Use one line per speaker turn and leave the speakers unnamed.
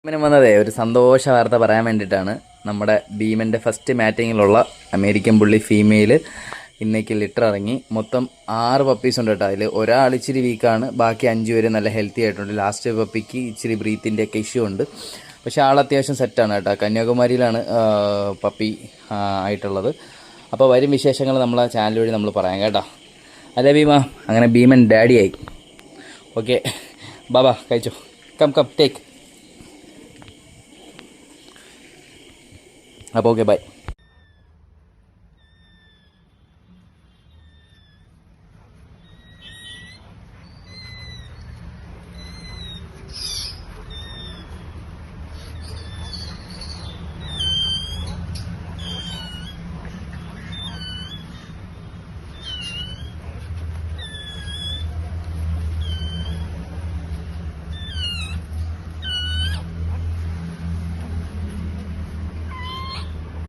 ഭീമനും വന്നതേ ഒരു സന്തോഷ വാർത്ത പറയാൻ വേണ്ടിയിട്ടാണ്. നമ്മുടെ ഭീമൻ്റെ ഫസ്റ്റ് മാറ്റിങ്ങിലുള്ള അമേരിക്കൻ പുള്ളി ഫീമെയിൽ ഇന്നേക്ക് ലിറ്റർ ഇറങ്ങി. മൊത്തം 6 പപ്പീസ് ഉണ്ട് കേട്ടോ. അതിൽ ഒരാൾ ഇച്ചിരി വീക്കാണ്, ബാക്കി 5 പേര് നല്ല ഹെൽത്തി ആയിട്ടുണ്ട്. ലാസ്റ്റ് പപ്പിക്ക് ഇച്ചിരി ബ്രീത്തിൻ്റെ ഒക്കെ ഇഷ്യൂ ഉണ്ട്, പക്ഷേ ആൾ അത്യാവശ്യം സെറ്റാണ് കേട്ടോ. കന്യാകുമാരിയിലാണ് പപ്പി ആയിട്ടുള്ളത്. അപ്പോൾ വരും വിശേഷങ്ങൾ നമ്മളെ ചാനൽ വഴി നമ്മൾ പറയാം കേട്ടോ. അല്ലേ ഭീമ? അങ്ങനെ ഭീമൻ ഡാഡിയായി. ഓക്കെ ബാബാ കഴിച്ചോ. Come take. അപ്പോൾ ഓക്കെ ബൈ.